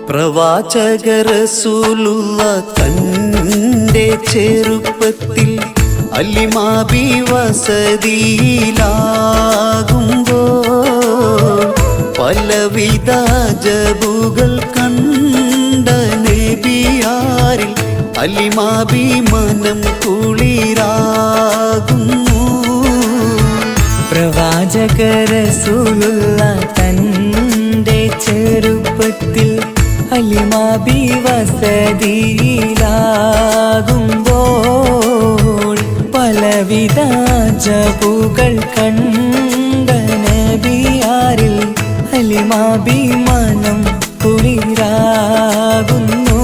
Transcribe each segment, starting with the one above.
പ്രവാചക റസൂലുള്ള തന്റെ ചെറുപ്പത്തിൽ അലിമാബി വസതിയിലാകുമ്പോൾ പലവിധ ജബുകൾ കണ്ട നബിയാരിൽ അലിമാബി മനം കുളിരാകുന്നു. പ്രവാചക റസൂലുള്ള തന്റെ ചെറുപ്പത്തിൽ അലിമാബി വസതിയിലാകുമ്പോൾ പലവിധ ജബുകൾ കണ്ട നബിയാരിൽ അലിമാബി മനം കുളിരാകുന്നു.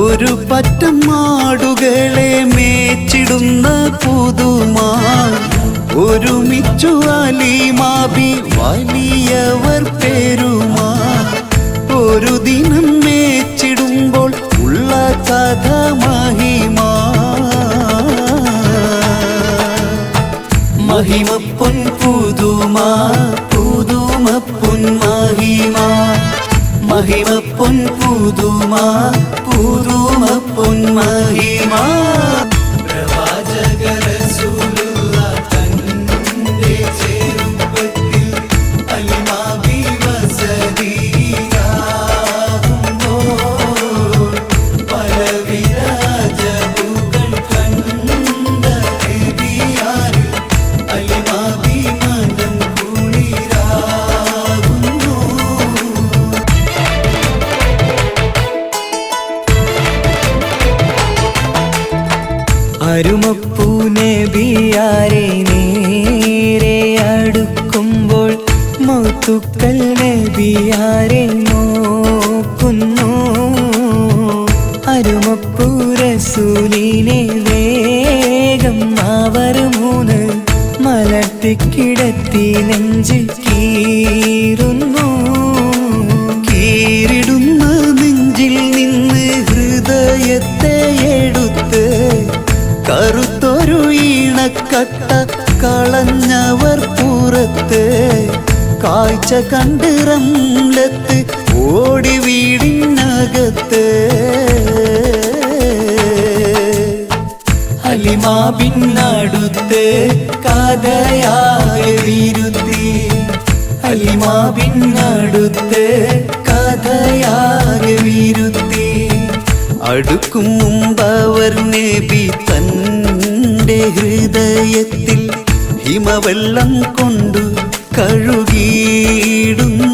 ഒരു പറ്റം മാടുകളെ മേച്ചിടുന്ന പുതുമാ ഒരുമിച്ചു അലിമാബി വലിയവർ പെരുമാ. ഒരു ദിനം മേച്ചിടുമ്പോൾ ഉള്ള കഥ മഹിമാ. മഹിമപ്പൊൻ പുതുമാ പുതുമപ്പൊൻ മഹിമാ. മഹിമപ്പൊൻ പുതുമാ പുതുമപ്പൊൻ മഹിമാ. പ്രവാചക റസൂലുള്ള തന്റെ ചെറുപ്പത്തിൽ അലിമാബി വസതിയിലാകുമ്പോൾ പലവിധ ജബുകൾ കണ്ട നബിയാരിൽ അലിമാബി മനം കുളിരാകുന്നു. അരുമപ്പൂ നബിയാരെ നേരെ അടുക്കുമ്പോൾ മൗത്തുക്കൾ നബിയാരെ നോക്കുന്നു. അരുമപ്പൂ റസൂലിനെ വേഗം അവർ മൂന്ന് മലർത്തിക്കിടത്തി നെഞ്ചിൽ കീറുന്നു. കീറിടുന്ന നെഞ്ചിൽ നിന്ന് ഹൃദയത്തെ എടുത്ത് കറുത്തൊരു ഈണക്കട്ട കളഞ്ഞവർ പുറത്ത്. കാഴ്ച കണ്ട് റംലത്ത് ഓടി വീടിനകത്ത്. അലിമാബിനടുത്ത് കഥയാകെ വിരുത്തി. അലിമാബിനടുത്ത് കഥയാകെ വിരുത്തി. അടുക്കും മുമ്പവർ നബി തന്റെ ഹൃദയത്തിൽ ഹിമവെള്ളം കൊണ്ടു കഴുകിയിടുന്നു.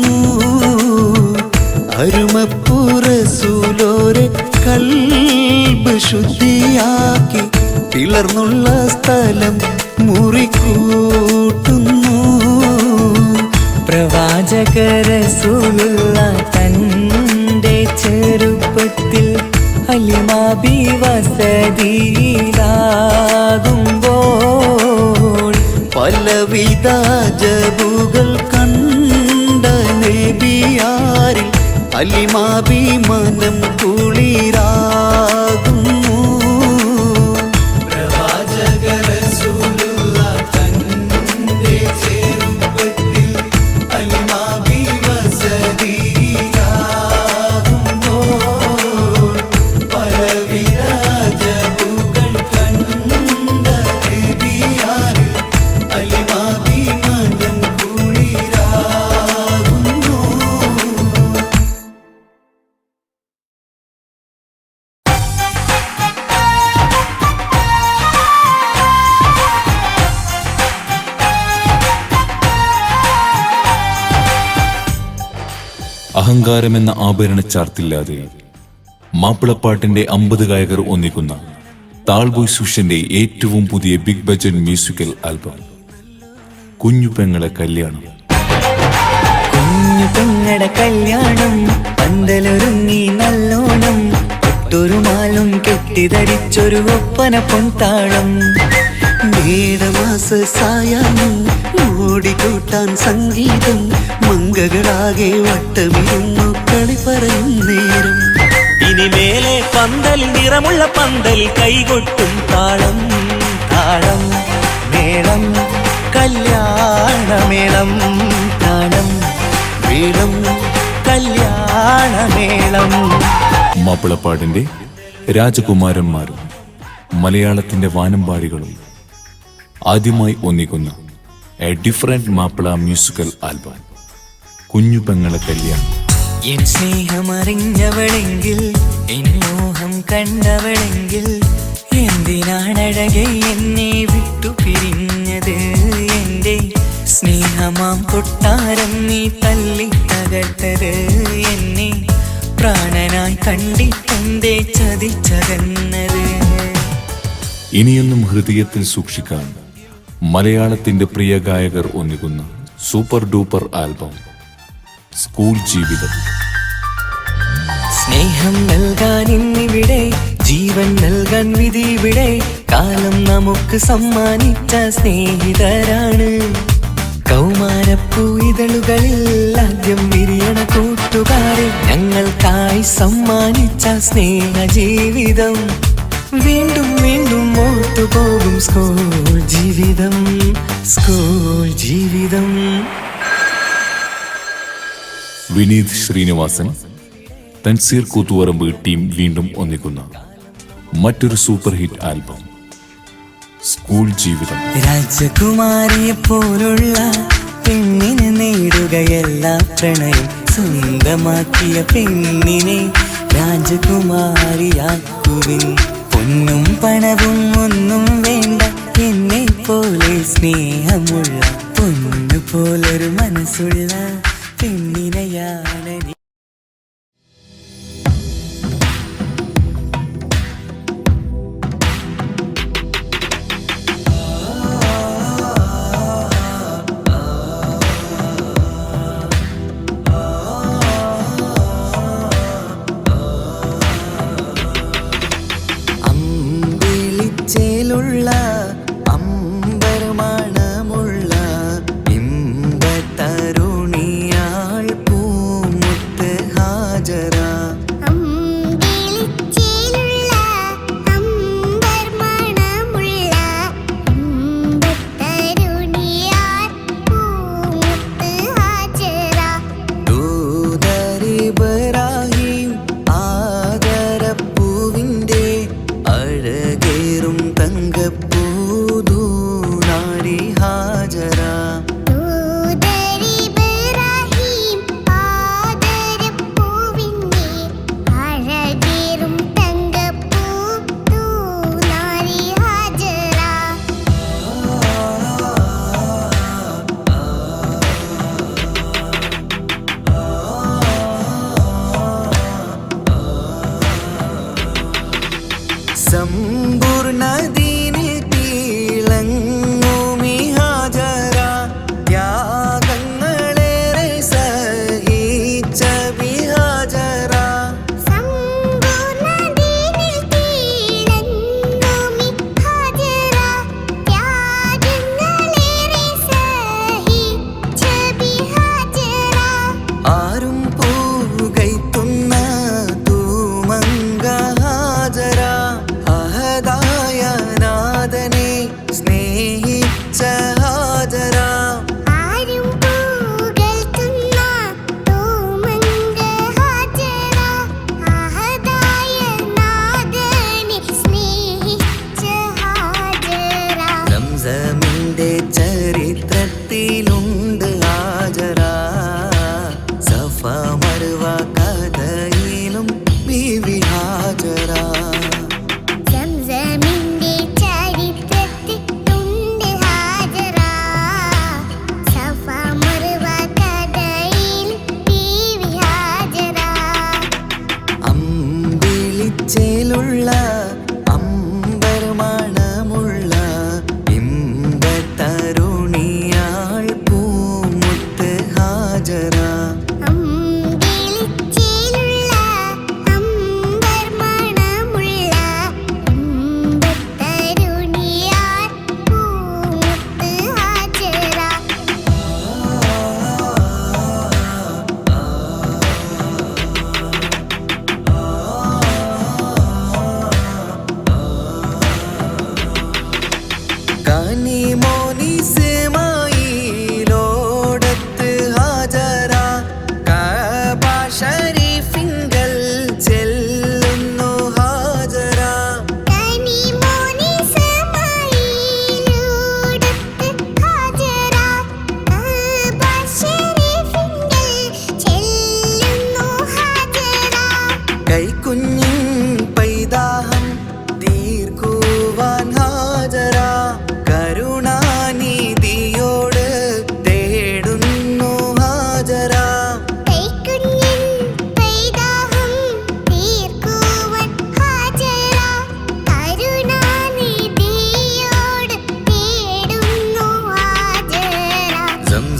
അരുമപ്പൂ റസൂലോരെ കൽബ് ശുദ്ധിയാക്കി പിളർന്നുള്ള സ്ഥലം മുറിക്കൂട്ടുന്നു. പ്രവാചക റസൂലുള്ള തന്റെ ചെറുപ്പത്തിൽ അലിമാബി വസതിയിലാകുമ്പോൾ പലവിധ ജബുകൾ കണ്ട നബിയാരിൽ അലിമാബി മനം കുളിരാകുന്നു. പ്രവാചക റസൂലുള്ള തന്റെ ചെറുപ്പത്തിൽ അലിമാബി വസതിയിലാകുമ്പോൾ പലവിധ ജബുകൾ കണ്ട നബിയാരിൽ അലിമാബി മനം കുളിരാകുന്നു. അഹങ്കാരമെന്ന ആഭരണച്ചാർത്തില്ലാതെ മാപ്പിളപ്പാട്ടിന്റെ 50 ഗായകർ ഒന്നിക്കുന്ന താൾബോയ് സുഷന്റെ ഏറ്റവും പുതിയ ബിഗ് ബജറ്റ് മ്യൂസിക്കൽ ആൽബം കുഞ്ഞു പെങ്ങളെ കല്യാണം. കുഞ്ഞു പെങ്ങളുടെ കല്യാണം പന്തലൊരുങ്ങി നല്ലോണം. ഒട്ടൊരു മാലും കെട്ടിധരിച്ചൊരു ഒപ്പന പൊൻതാളം. മേടമാസ സായാഹ്നം ഓടിക്കൂട്ടാൻ സംഗീതം. മംഗകളാകെ വട്ടമിരുന്നു കളി പറയും നേരം. ഇനി മേലെ പന്തലിൽ നിറമുള്ള പന്തലിൽ കൈകൊട്ടും താളം താളം മേളം മേളം കല്യാണമേളം. മാപ്പിളപ്പാട്ടിന്റെ രാജകുമാരന്മാരും മലയാളത്തിന്റെ വാനമ്പാടികളും ആദ്യമായി ഒന്നിക്കുന്ന A different Mappila musical album കുഞ്ഞു പെങ്ങളെ കല്യാണം. എൻ സ്നേഹമറിഞ്ഞവളെങ്കിൽ, എൻ മോഹം കണ്ടവളെങ്കിൽ, എന്തിനാണഴകെ എന്നെ വിട്ടു പിരിഞ്ഞത്? എന്റെ സ്നേഹമാം കൊട്ടാരം നീ തല്ലി തകർത്തത്. എന്നെ പ്രാണനായി കണ്ടിട്ടെന്തേ ചതിച്ചതെന്നത്? ഇനിയൊന്നും ഹൃദയത്തിൽ സൂക്ഷിക്കാൻ മലയാളത്തിന്റെ പ്രിയ ഗായകർ ഒന്നിക്കുന്ന സൂപ്പർ ഡൂപ്പർ ആൽബം സ്കൂൾ ജീവിതം. സ്നേഹം നൽകാൻ ഇന്നിവിടെ, ജീവൻ നൽകാൻ വിധി ഇവിടെ. കാലം നമുക്ക് സമ്മാനിച്ച സ്നേഹിതരാണ്. കൗമാരപ്പൂ ഇതളുകളിൽ ആദ്യം വിരിയണ കൂട്ടുകാരെ, ഞങ്ങൾക്കായി സമ്മാനിച്ച സ്നേഹ ജീവിതം. വീണ്ടും വീണ്ടും ഓർത്തുപോകും സ്കൂൾ ജീവിതം, സ്കൂൾ ജീവിതം. വിനീത് ശ്രീനിവാസൻ, തൻസീർ കൂത്തുപറമ്പ് ടീം വീണ്ടും ഒന്നിക്കുന്ന മറ്റൊരു സൂപ്പർ ഹിറ്റ് ആൽബം സ്കൂൾ ജീവിതം. രാജകുമാരിയെ പോലുള്ള പെണ്ണിനെ നേടുകയല്ല പ്രണയം, സ്വന്തമാക്കിയ പെണ്ണിനെ രാജകുമാരിയാക്കുവിൻ. പൊന്നും പണവും ഒന്നും വേണ്ട, എന്നെ പോലെ സ്നേഹമുള്ള പൊന്നു പോലൊരു മനസ്സുള്ള പെണ്ണിനെയാണ്. അമ്പെളിച്ചേലുള്ള അമ്പരമണമുള്ള ഇമ്പത്തരുണിയാൾ പൂങ്കാവനിൽ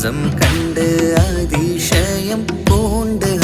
മാസം കണ്ട് അതിശയം പൂണ്ട്